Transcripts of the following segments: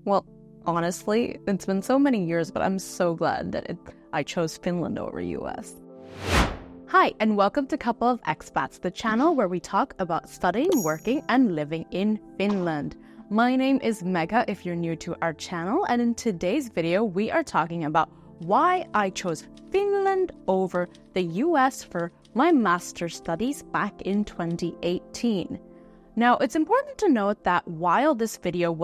Well, honestly, it's been so many years, but I'm so glad that I chose Finland over US. Hi, and welcome to Couple of Expats, the channel where we talk about studying, working, and living in Finland. My name is Mega if you're new to our channel, and in today's video, we are talking about why I chose Finland over the US for my master's studies back in 2018. Now, it's important to note that while this video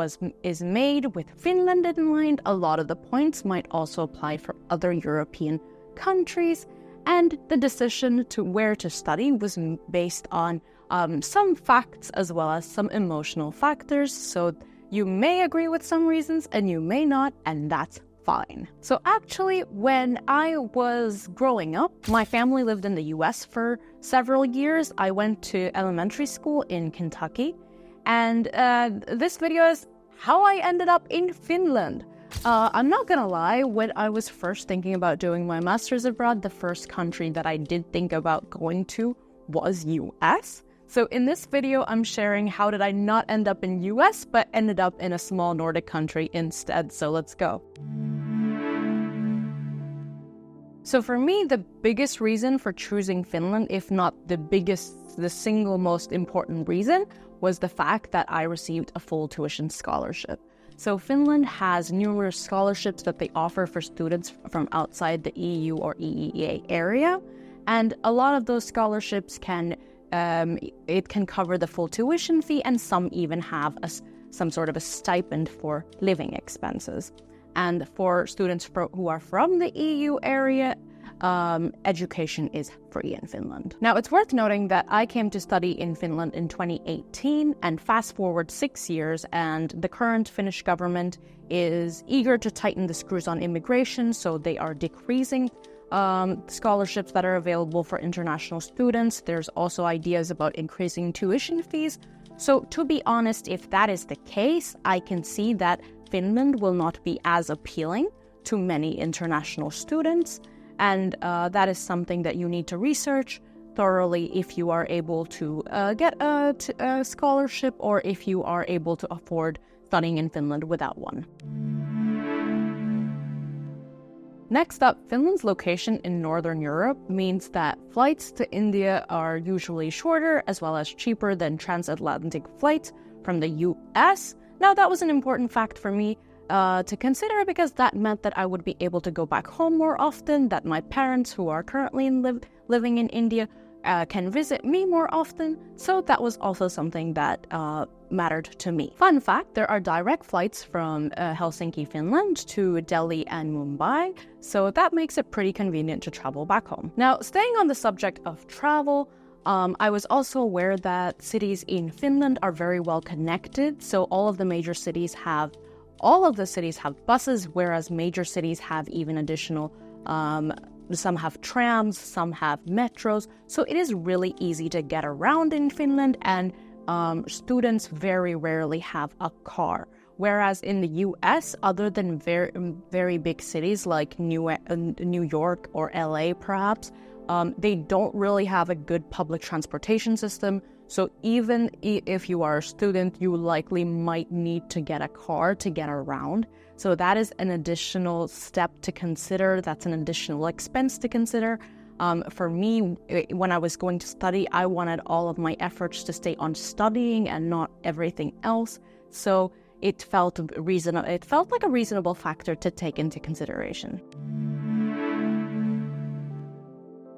is made with Finland in mind, a lot of the points might also apply for other European countries, and the decision to where to study was based on some facts as well as some emotional factors. So you may agree with some reasons and you may not, and that's fine. So actually, when I was growing up, my family lived in the US for several years. I went to elementary school in Kentucky, and this video is how I ended up in Finland. I'm not gonna lie, when I was first thinking about doing my master's abroad, the first country that I did think about going to was US. So in this video, I'm sharing how did I not end up in US, but ended up in a small Nordic country instead. So let's go. So for me, the biggest reason for choosing Finland, if not the single most important reason, was the fact that I received a full tuition scholarship. So Finland has numerous scholarships that they offer for students from outside the EU or EEA area. And a lot of those scholarships can cover the full tuition fee, and some even have some sort of a stipend for living expenses. And for students who are from the EU area, education is free in Finland. Now, it's worth noting that I came to study in Finland in 2018, and fast forward 6 years, and the current Finnish government is eager to tighten the screws on immigration, so they are decreasing scholarships that are available for international students. There's also ideas about increasing tuition fees. So to be honest, if that is the case, I can see that Finland will not be as appealing to many international students. And that is something that you need to research thoroughly if you are able to get a scholarship, or if you are able to afford studying in Finland without one. Next up, Finland's location in Northern Europe means that flights to India are usually shorter as well as cheaper than transatlantic flights from the US. Now, that was an important fact for me to consider, because that meant that I would be able to go back home more often, that my parents who are currently living in India can visit me more often. So that was also something that mattered to me. Fun fact, there are direct flights from Helsinki, Finland to Delhi and Mumbai. So that makes it pretty convenient to travel back home. Now, staying on the subject of travel, I was also aware that cities in Finland are very well connected. So all of the cities have buses, whereas major cities have even additional, some have trams, some have metros. So it is really easy to get around in Finland, and students very rarely have a car. Whereas in the US, other than very big cities like New York or LA perhaps, they don't really have a good public transportation system. So even if you are a student, you likely might need to get a car to get around. So that is an additional step to consider. That's an additional expense to consider. For me, when I was going to study, I wanted all of my efforts to stay on studying and not everything else. So it felt like a reasonable factor to take into consideration.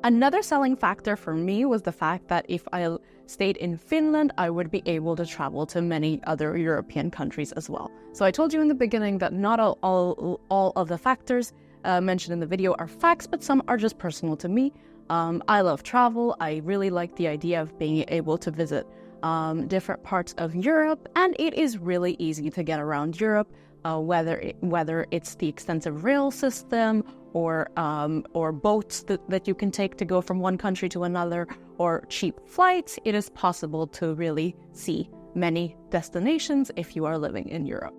Another selling factor for me was the fact that if I stayed in Finland, I would be able to travel to many other European countries as well. So I told you in the beginning that not all of the factors mentioned in the video are facts, but some are just personal to me. I love travel. I really like the idea of being able to visit different parts of Europe, and it is really easy to get around Europe, whether it's the extensive rail system or boats that you can take to go from one country to another, or cheap flights. It is possible to really see many destinations if you are living in Europe.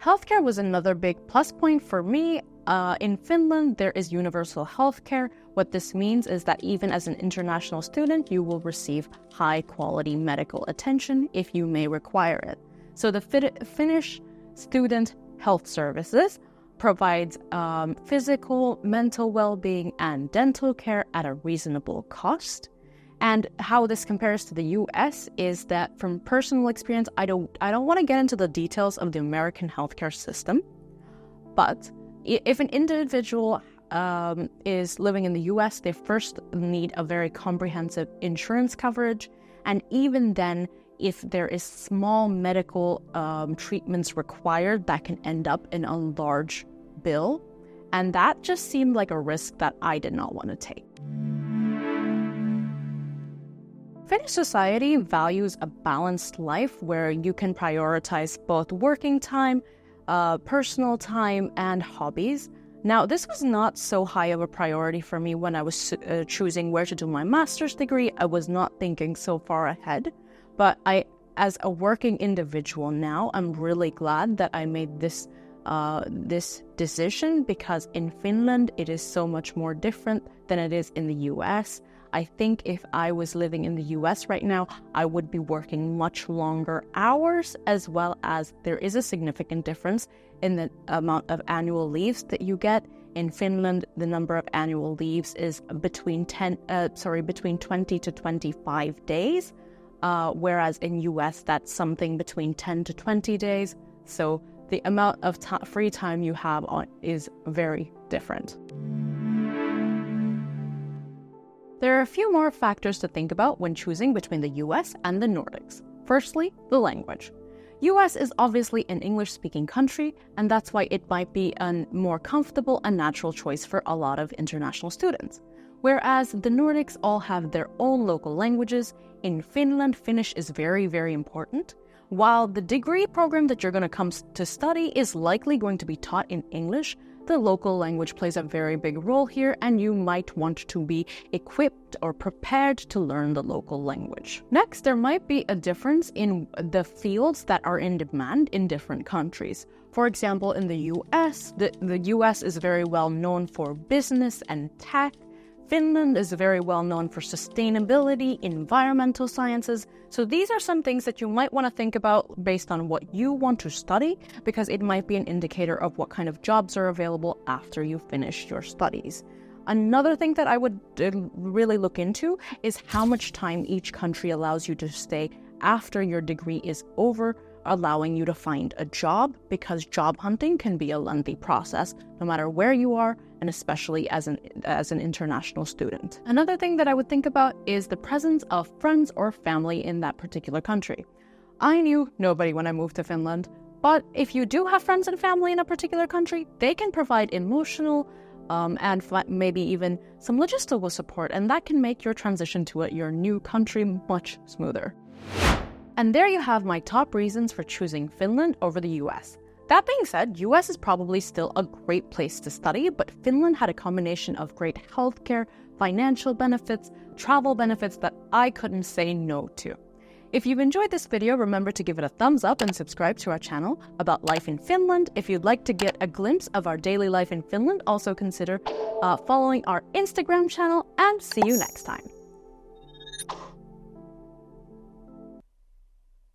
Healthcare was another big plus point for me. In Finland, there is universal healthcare. What this means is that even as an international student, you will receive high-quality medical attention if you may require it. So the Finnish Student Health Services provides physical, mental well-being, and dental care at a reasonable cost. And how this compares to the US is that from personal experience, I don't want to get into the details of the American healthcare system, but if an individual is living in the US, they first need a very comprehensive insurance coverage, and even then, if there is small medical treatments required, that can end up in a large bill, and that just seemed like a risk that I did not want to take. Finnish society values a balanced life where you can prioritize both working time, personal time, and hobbies. Now, this was not so high of a priority for me when I was choosing where to do my master's degree. I was not thinking so far ahead, but as a working individual now, I'm really glad that I made this decision, because in Finland, it is so much more different than it is in the US. I think if I was living in the US right now, I would be working much longer hours, as well as there is a significant difference in the amount of annual leaves that you get. In Finland, the number of annual leaves is between 20 to 25 days, whereas in US, that's something between 10 to 20 days. So the amount of free time you have is very different. There are a few more factors to think about when choosing between the US and the Nordics. Firstly, the language. US is obviously an English-speaking country, and that's why it might be a more comfortable and natural choice for a lot of international students. Whereas the Nordics all have their own local languages. In Finland, Finnish is very, very important. While the degree program that you're going to come to study is likely going to be taught in English, the local language plays a very big role here, and you might want to be equipped or prepared to learn the local language. Next, there might be a difference in the fields that are in demand in different countries. For example, in the US, the US is very well known for business and tech. Finland is very well known for sustainability, environmental sciences. So these are some things that you might want to think about based on what you want to study, because it might be an indicator of what kind of jobs are available after you finish your studies. Another thing that I would really look into is how much time each country allows you to stay after your degree is over, allowing you to find a job, because job hunting can be a lengthy process no matter where you are, and especially as an international student. Another thing that I would think about is the presence of friends or family in that particular country. I knew nobody when I moved to Finland, but if you do have friends and family in a particular country, they can provide emotional and maybe even some logistical support, and that can make your transition to your new country much smoother. And there you have my top reasons for choosing Finland over the US. That being said, US is probably still a great place to study, but Finland had a combination of great healthcare, financial benefits, travel benefits that I couldn't say no to. If you've enjoyed this video, remember to give it a thumbs up and subscribe to our channel about life in Finland. If you'd like to get a glimpse of our daily life in Finland, also consider following our Instagram channel, and see you next time.